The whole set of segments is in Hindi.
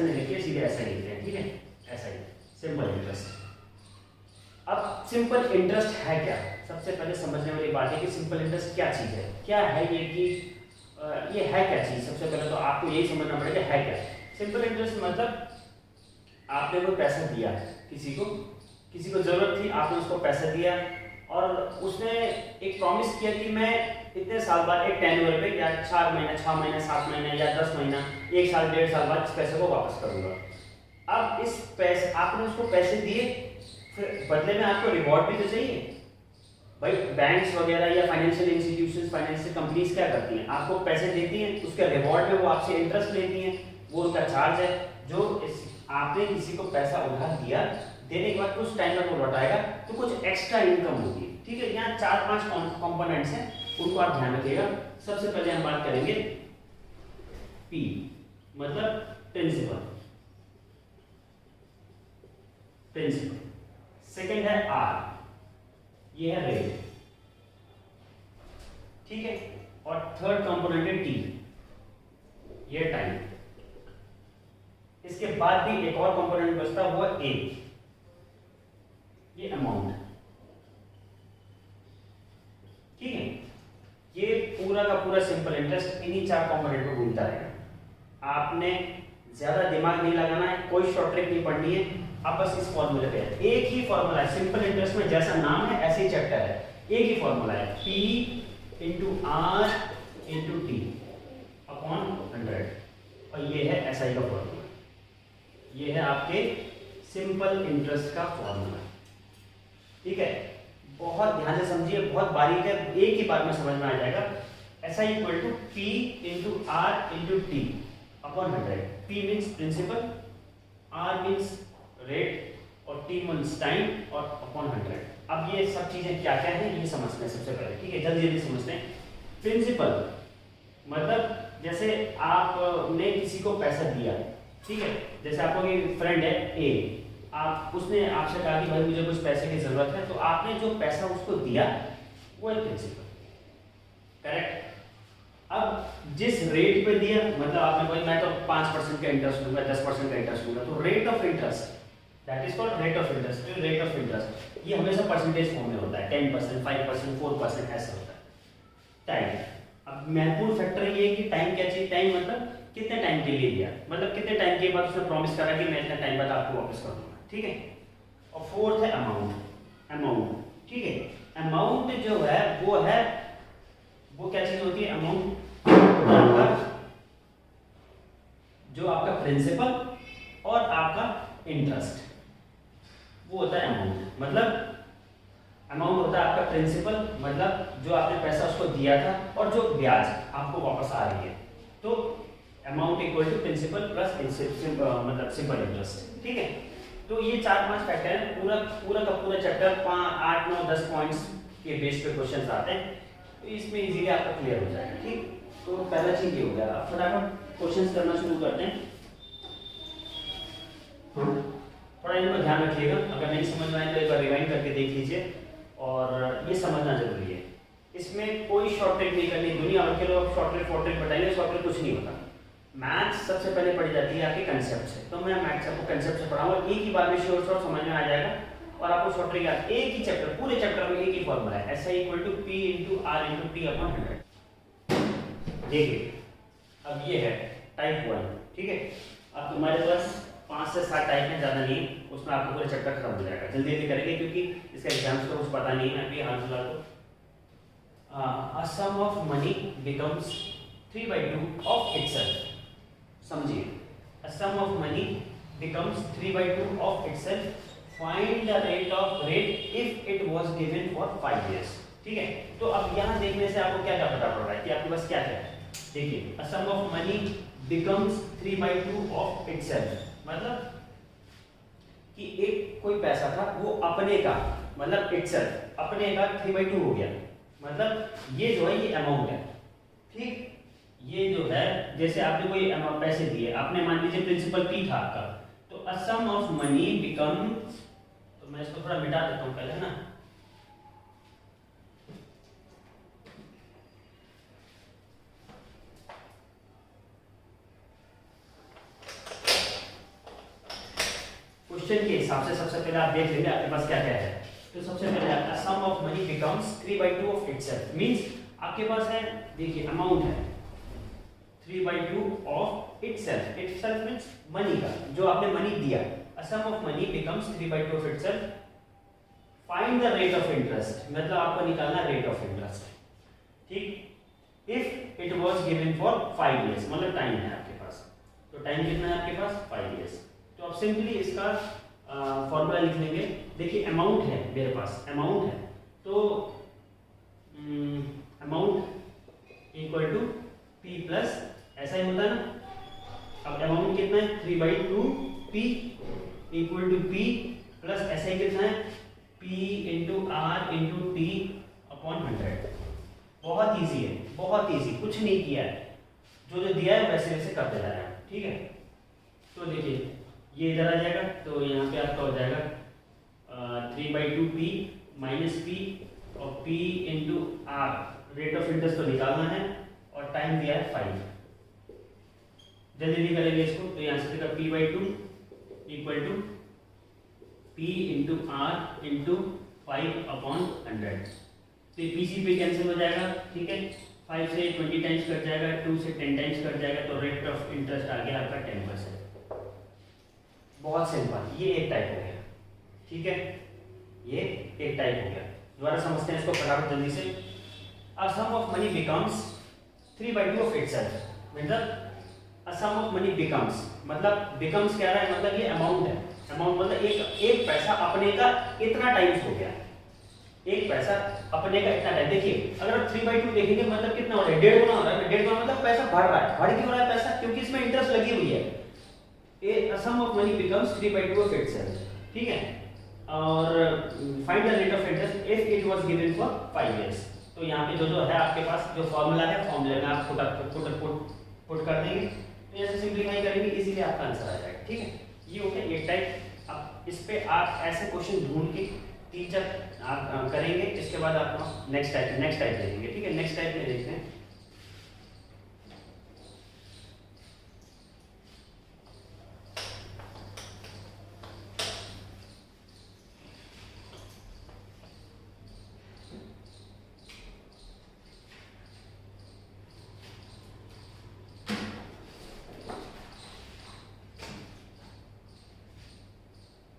ऐसा नहीं लिखिए, सीधे ऐसा ही लिखते हैं, ठीक है, ऐसा ही सिंपल इंटरेस्ट। अब सिंपल इंटरेस्ट है क्या? सबसे पहले समझने वाली बात है कि सिंपल इंटरेस्ट क्या चीज़ है, क्या है ये, कि ये है क्या चीज़। सबसे पहले तो आपको यही समझना पड़ेगा है क्या सिंपल इंटरेस्ट। मतलब आपने कोई पैसा दिया किसी को ज़रूरत थी, आपने उसको पैसा दिया और उसने एक प्रॉमिस किया कि मैं इतने साल बाद एक टेन्योर पे, या 4 महीना, 6 महीना, 7 महीना या 10 महीना, 1 साल, 1.5 साल बाद इस पैसे को वापस करूंगा। अब इस पैसे, आपने उसको पैसे दिए, फिर बदले में आपको रिवॉर्ड भी तो चाहिए भाई। बैंक्स वगैरह या फाइनेंशियल इंस्टीट्यूशंस, फाइनेंशियल कंपनीज क्या करती हैं, आपको पैसे देती हैं, उसके रिवॉर्ड में वो आपसे इंटरेस्ट लेती हैं, वो उनका चार्ज है। जो आपने किसी को पैसा उधार दिया, देने के बाद कुछ टाइम तक वो लौटाएगा तो कुछ एक्स्ट्रा इनकम होगी, ठीक है। यहाँ 4-5 कंपोनेंट्स हैं, उनको आप ध्यान रखिएगा। सबसे पहले हम बात करेंगे पी, मतलब प्रिंसिपल। सेकंड है आर, ये है रेट, ठीक है। और थर्ड कंपोनेंट है टी, ये टाइम। इसके बाद भी एक और कंपोनेंट बचता है, वो है ए, ये अमाउंट, ठीक है। ये पूरा का पूरा सिंपल इंटरेस्ट इन्हीं 4 कंपोनेंट पे घूमता रहेगा। आपने ज्यादा दिमाग नहीं लगाना है, कोई शॉर्ट ट्रिक नहीं पढ़नी है, आप बस इस फॉर्मूले पे, एक ही फॉर्मूला है सिंपल इंटरेस्ट में, जैसा नाम है ऐसे ही चैप्टर है, एक ही फॉर्मूला है, P into R into T upon 100, और ये है SI का फॉर्मूला, ये है आपके सिंपल इंटरेस्ट का फॉर्मूला, ठीक है। बहुत ध्यान से समझिए, बहुत बारीक है, एक ही बार में समझ में आ जाएगा। SI equal to P into R into T upon 100। P means principal, R means rate और T मीन्स टाइम और अपॉन 100। अब ये सब चीजें क्या क्या हैं ये समझते हैं सबसे पहले, ठीक है, जल्दी जल्दी समझते हैं। प्रिंसिपल मतलब जैसे आपने किसी को पैसा दिया, ठीक है, जैसे आपको एक फ्रेंड है ए, आप उसने आपसे कहा कि भाई मुझे कुछ पैसे की जरूरत है, तो आपने जो पैसा उसको दिया वो है प्रिंसिपल, करेक्ट। अब जिस रेट पे दिया, मतलब आपने कोई, मैं तो 5% का इंटरेस्ट दूंगा, 10% का इंटरेस्ट दूंगा, तो rate of interest, that is called rate of interest. Rate of interest ये हमेशा परसेंटेज फॉर्म में होता है, 10%, 5%, 4% ऐसा होता है। टाइम, अब महत्वपूर्ण फैक्टर ये है कि टाइम क्या चाहिए, टाइम मतलब कितने टाइम के लिए दिया, मतलब कितने टाइम के बाद उसने प्रॉमिस करा कि मैं इतने टाइम बाद आपको वापस कर दूंगा, ठीक है। और फोर्थ है अमाउंट, ठीक है। अमाउंट जो है वो क्या चीज होती है, अमाउंट जो आपका प्रिंसिपल और आपका इंटरेस्ट, वो होता है अमाउंट। मतलब अमाउंट होता है आपका प्रिंसिपल, मतलब जो आपने पैसा उसको दिया था और जो ब्याज आपको वापस आ रही है, तो amount equal to principal plus मतलब सिंपल इंटरेस्ट, ठीक है। तो ये 4-5 फैक्टर है, पूरा का पूरा चैप्टर 8, 9, 10 पॉइंट्स के बेस पे क्वेश्चंस आते हैं, तो इसमें इजीली आपका क्लियर हो जाएगा, ठीक। तो पहला चीज ये हो गया, अब फटाफट क्वेश्चंस करना शुरू करते हैं। थोड़ा इनको ध्यान रखिएगा, अगर नहीं समझ में आए तो एक बार रिवाइंड करके देख लीजिए, और ये समझना जरूरी है। इसमें कोई शॉर्ट ट्रिक नहीं करनी, दुनिया भर के लोग शॉर्ट ट्रिक बताएंगे, शॉर्ट ट्रिक कुछ नहीं होता। मैथ्स सबसे पहले पढ़ी जाती है आपके कंसेप्ट से, तो मैं मैथ्स आपको कंसेप्ट से पढ़ाऊंगा, एक ही बार में श्योर समझ में आ जाएगा, और आपको शॉर्ट ट्रिक याद, एक ही चैप्टर, पूरे चैप्टर में एक ही फॉर्मूला है, SI equal to P into R into T upon 100। देखिए अब ये है टाइप 1, ठीक है। अब तुम्हारे पास 5 से 7 टाइप है, ज़्यादा नहीं, उसमें आपको पूरा चैप्टर खत्म हो जाएगा। जल्दी जल्दी करेंगे क्योंकि इसका एग्जाम्स का कुछ पता नहीं है अभी हाल फिलहाल। तो a sum of money becomes 3/2 of itself, समझिए, a sum of money becomes 3/2 of itself, find the rate if it was given for 5 years, ठीक है। तो अब यहाँ देखने से आपको क्या क्या पता पड़ रहा है कि आपके पास क्या क्या है। देखिए a sum of money becomes 3/2 of itself, मतलब कि एक कोई पैसा था वो अपने का, मतलब itself अपने का 3/2 हो गया, मतलब ये जो है ये अमाउंट है, ठीक। ये जो है जैसे आपने कोई पैसे दिए, आपने मान लीजिए प्रिंसिपल P था आपका, तो a sum of money becomes, तो मैं इसको थोड़ा मिटा देता हूँ पहले ना, क्वेश्चन के हिसाब से सबसे पहले आप देख लेंगे आपके पास क्या क्या है। तो सबसे पहले आपका sum of money becomes 3/2 of itself, means आपके पास है, देखिए अमाउंट है 3/2 of itself. Itself means money का, जो आपने मनी दिया। A sum of money becomes 3/2 of itself. Find the rate of interest, मतलब आपको निकालना रेट ऑफ इंटरेस्ट, ठीक। If it was given for 5 years, मतलब टाइम है आपके पास, तो टाइम कितना है आपके पास 5 इयर्स। तो आप सिंपली इसका फॉर्मूला लिख लेंगे। देखिए अमाउंट है मेरे पास, अमाउंट है, तो amount equal to P plus, ऐसा ही होता है ना। अब अमाउंट कितना है 3/2 P equal to P plus ऐसा ही कितना है P into R into T upon 100। बहुत इजी है, बहुत इजी, कुछ नहीं किया है, जो जो दिया है वैसे वैसे करते जा रहे हैं, ठीक है। तो देखिए ये इधर आ जाएगा, तो यहाँ पे आपका हो जाएगा 3/2 पी माइनस पी और P into R, rate of interest तो निकालना है और टाइम दिया है 5। जल्दी जल्दी करेंगे इसको, तो यहाँ से देखा P/2 equal to P into R into 5/100। तो पीसी पे कैंसिल हो जाएगा, ठीक है। 5 से 20 टाइम्स कट जाएगा, 2 से 10 टाइम्स कट जाएगा, तो रेट ऑफ इंटरेस्ट आ गया आपका 10%। बहुत सिंपल, ये एक टाइप हो गया, ठीक है, ये एक टाइप हो गया। दोबारा समझते हैं इसको फटाफट जल्दी से। A sum of money becomes 3/2 of itself, मतलब a sum of money becomes, मतलब बिकम्स कह रहा है, मतलब ये अमाउंट है। अमाउंट मतलब एक पैसा अपने का इतना टाइम्स हो गया, एक पैसा अपने का इतना टाइम। देखिए अगर आप 3/2 देखेंगे मतलब कितना हो रहा है, 1.5 गुना हो रहा है। 1.5 गुना मतलब पैसा बढ़ रहा है। बढ़ क्यों रहा है पैसा, क्योंकि इसमें इंटरेस्ट लगी हुई है। A sum of money becomes 3/2 of itself, ठीक है। और find the rate of interest if it was given for 5 years. तो यहाँ पे जो है आपके पास जो फॉर्मूला है, फॉर्मूले में आप पुट कर देंगे, तो ऐसे सिंपलीफाई करेंगे, इजीली आपका आंसर आ जाएगा, ठीक है। ये हो गया एक टाइप। अब इस पे आप ऐसे क्वेश्चन ढूंढ के टीचर आप करेंगे, इसके बाद आप नेक्स्ट टाइप देखेंगे, ठीक है। नेक्स्ट टाइप में देखते हैं।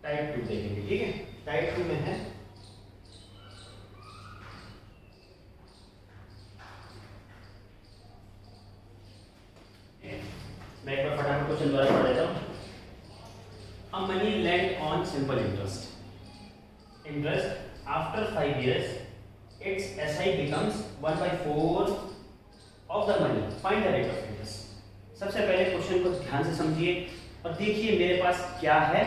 टाइप 2 देखेंगे, ठीक है। टाइप 2 में है मैं एक बार फटाफट क्वेश्चन दोबारा पढ़ देता हूं। A money land on simple interest after 5 years it's SI becomes 1/4 of the money, find the rate of interest. सबसे पहले क्वेश्चन को ध्यान से समझिए और देखिए मेरे पास क्या है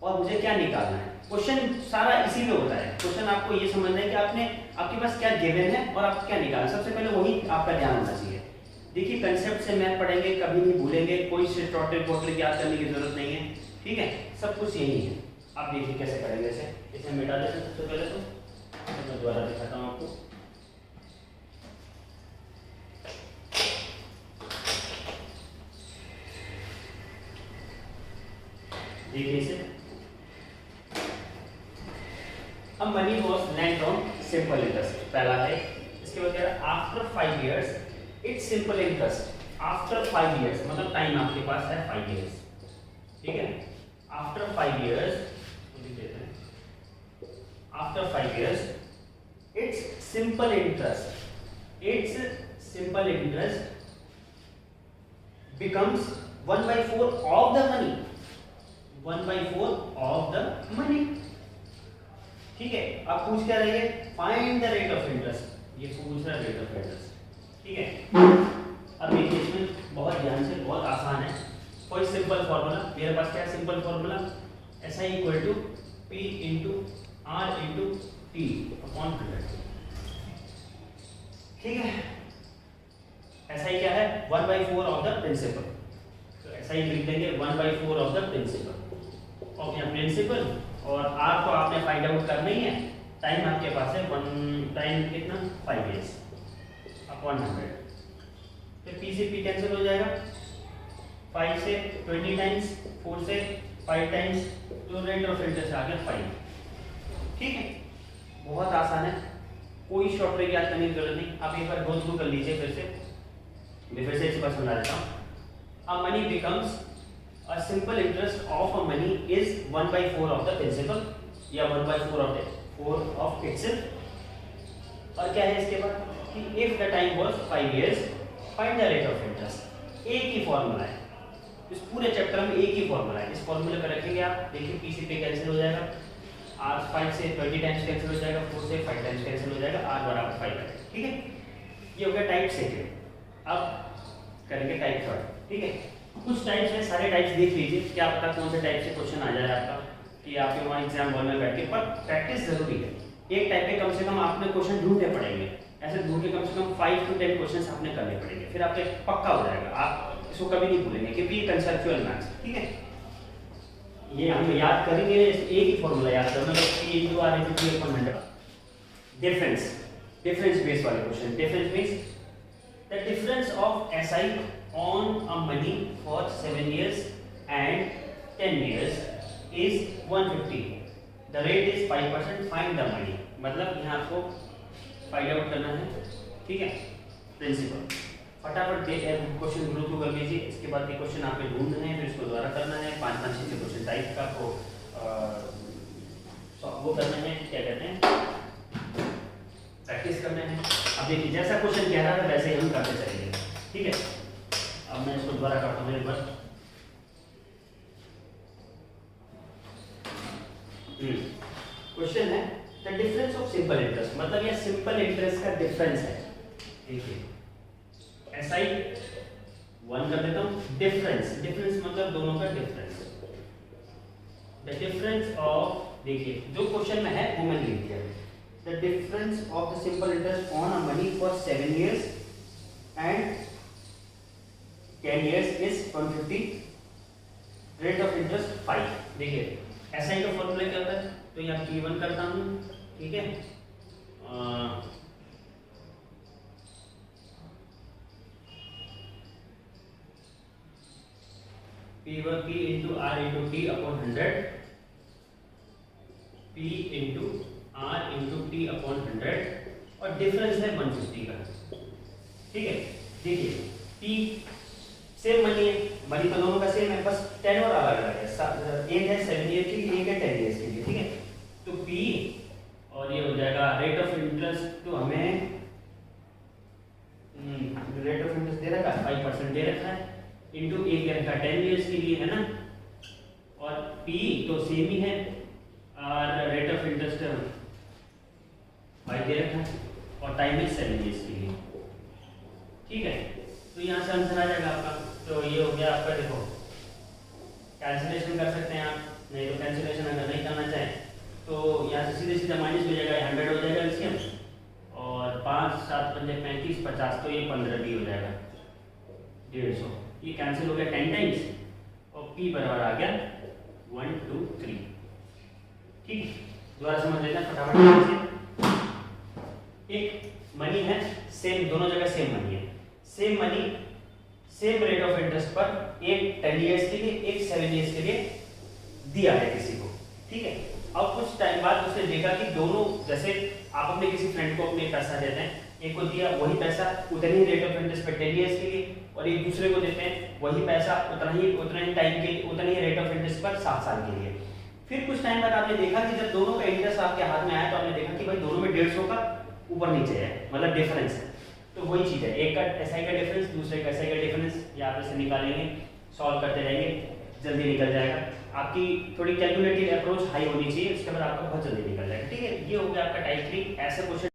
और मुझे क्या निकालना है। क्वेश्चन सारा इसी में होता है। क्वेश्चन आपको ये समझना है कि आपके पास क्या गिवन है और आपको क्या निकालना है। सबसे पहले वही आपका ध्यान होना चाहिए। देखिए कंसेप्ट से मैथ पढ़ेंगे, कभी नहीं भूलेंगे, कोई से टोटल याद करने की जरूरत नहीं है, ठीक है। सब कुछ यही है। आप देखिए कैसे करेंगे। इसे मिटा देते हैं सबसे पहले, तो मैं दोबारा दिखाता हूँ आपको। देखिए इसे, अब money was land on simple interest, पहला है। इसके बाद after 5 years it's simple interest. After 5 years मतलब टाइम आपके पास है 5 इयर्स, ठीक है। After 5 years, after 5 years it's simple interest becomes 1/4 of the money, 1/4 of the money, ठीक है। अब पूछ क्या रही है, find the rate of interest. ये पूछ रहा है रेट ऑफ इंटरेस्ट, ठीक है। अब देखिए इसमें बहुत ध्यान से, बहुत आसान है। कोई सिंपल फॉर्मूला मेरे पास, क्या simple formula, SI equal to P into R into T upon 100, ठीक है। SI क्या है, 1/4 ऑफ द प्रिंसिपल, तो SI लिख देंगे 1/4 ऑफ द प्रिंसिपल ऑफ या प्रिंसिपल, और आर तो आपने फाइंड आउट करना ही है। टाइम आपके पास है टाइम कितना 5 इयर्स अपॉन 100, तो P से P कैंसिल हो जाएगा। 5 से 20 टाइम्स, 4 से 5 टाइम्स, तो रेट ऑफ इंटरेस्ट आ गया 5। ठीक है, बहुत आसान है, कोई शॉर्ट ट्रिक याद करने की जरूरत नहीं। आप एक बार गो थ्रू कर लीजिए फिर से, मैं फिर से इस पर समझा देता हूँ। A money becomes a simple interest of a money is 1/4 of the principal या 1/4 ऑफ इटसेल्फ। और क्या है इसके बाद कि if the time was 5 years find the rate of interest. एक ही फॉर्मूला है, इस पूरे चैप्टर में एक ही फॉर्मूला है। इस फॉर्मूले पर रखेंगे आप, देखिए पी से पे कैंसिल हो जाएगा, आर 5 से 20 टाइम्स कैंसिल हो जाएगा, 4 से 5 टाइम्स कैंसिल हो जाएगा, आर बराबर 5 है। ठीक है, ये हो गया टाइप सेकंड। अब करेंगे टाइप थर्ड। ठीक है, कुछ टाइप्स हैं, सारे टाइप्स देख लीजिए, क्या पता कौन से टाइप से क्वेश्चन आ जाए आपका, कि आपके वहाँ एग्जाम हॉल में बैठ के, पर प्रैक्टिस जरूरी है। एक टाइप पे कम से कम आपने क्वेश्चन ढूंढने पड़ेंगे, ऐसे ढूंढ के कम से कम 5 to 10 क्वेश्चन आपने करने पड़ेंगे, फिर आपके पक्का हो जाएगा, आप इसको कभी नहीं भूलेंगे, क्योंकि ये कंसेप्चुअल मैथ्स। ठीक है, ये हम याद करेंगे, एक ही फॉर्मूला याद करना, P into R into T upon 100। Difference base वाले question. Difference means the difference of SI on a money for 7 years and 10 years is 150. The rate is 5%. Find the money. मतलब यहाँ आपको फाइंड आउट करना है। ठीक है, प्रिंसिपल फटाफट क्वेश्चन ग्रुप को कर लीजिए, इसके बाद ये क्वेश्चन आपको ढूंढना है, फिर इसको दोबारा करना है, 5-5 6 क्वेश्चन टाइप का आपको वो करना है, क्या कहते हैं, प्रैक्टिस करना है। अब देखिए जैसा क्वेश्चन कह रहा है वैसे ही हम करते चलेंगे। ठीक है, अब मैं इसको दोबारा करता हूँ एक बार। क्वेश्चन है the difference of simple interest, मतलब यह सिंपल इंटरेस्ट का डिफरेंस है। देखिए SI 1 कर देता हूँ, डिफरेंस मतलब दोनों का डिफरेंस। द डिफरेंस ऑफ, देखिए जो क्वेश्चन में है वो मैंने लिख दिया, the difference of the simple interest on a money for 7 years and 10 years is 150, rate of interest 5। देखिए SI का फॉर्मूला क्या होता है, तो यहाँ P1 करता हूँ। ठीक है, P1 P into R into T upon 100, P into R into T upon 100, और डिफरेंस है 150 का। ठीक है, देखिए P सेम मनी है, मनी तो दोनों का सेम है, बस टेन्योर अलग अलग है, एक है 7 ईयर के लिए, एक है 10 ईयर्स के लिए। ठीक है, तो P और ये हो जाएगा रेट ऑफ इंटरेस्ट, तो हमें रेट ऑफ इंटरेस्ट दे रखा है 5% दे रखा है, इंटू एक दे रखा 10 ईयर्स के लिए है ना, और P तो सेम ही है, और रेट ऑफ इंटरेस्ट 5 दे रखा है, और टाइम है 7 ईयर्स के लिए। ठीक है, तो यहाँ से आंसर आ जाएगा आपका। तो ये हो गया आपका, देखो कैंसिलेशन कर सकते हैं आप, नहीं तो कैंसिलेशन अगर नहीं करना चाहें तो यहाँ से सीधे सीधा माइनस हो जाएगा, 100 हो जाएगा एलसीएम, और 5 7 5 35 50, तो ये 15 भी हो जाएगा 150, ये कैंसिल हो गया 10 टाइम्स, और P बराबर आ गया 1 2 3। ठीक, दोबारा समझ लेते हैं फटाफट से। एक मनी है सेम, दोनों जगह सेम मनी है, same money same rate of interest पर, एक 10 ईयर्स के लिए, एक 7 ईयर्स के लिए दिया है किसी को। ठीक है, अब कुछ टाइम बाद उसने देखा कि दोनों, जैसे आप अपने किसी फ्रेंड को अपने पैसा देते हैं, एक को दिया वही पैसा उतनी ही रेट ऑफ इंटरेस्ट पर 10 ईयर्स के लिए, और एक दूसरे को देते हैं वही पैसा उतना ही टाइम के लिए, उतनी ही रेट ऑफ इंटरेस्ट पर 7 साल के लिए। फिर कुछ टाइम बाद आपने देखा कि जब दोनों का इंटरेस्ट आपके हाथ में आया, तो आपने देखा कि भाई दोनों में 150 का ऊपर नीचे है, मतलब डिफरेंस है। तो वही चीज़ है, एक का SI का डिफरेंस, दूसरे का SI का डिफरेंस, या आप इसे निकालेंगे, सॉल्व करते रहेंगे, जल्दी निकल जाएगा। आपकी थोड़ी कैलकुलेटिव अप्रोच हाई होनी चाहिए, उसके बाद आपका बहुत जल्दी निकल जाएगा। ठीक है, ये हो गया आपका टाइप 3। ऐसे क्वेश्चन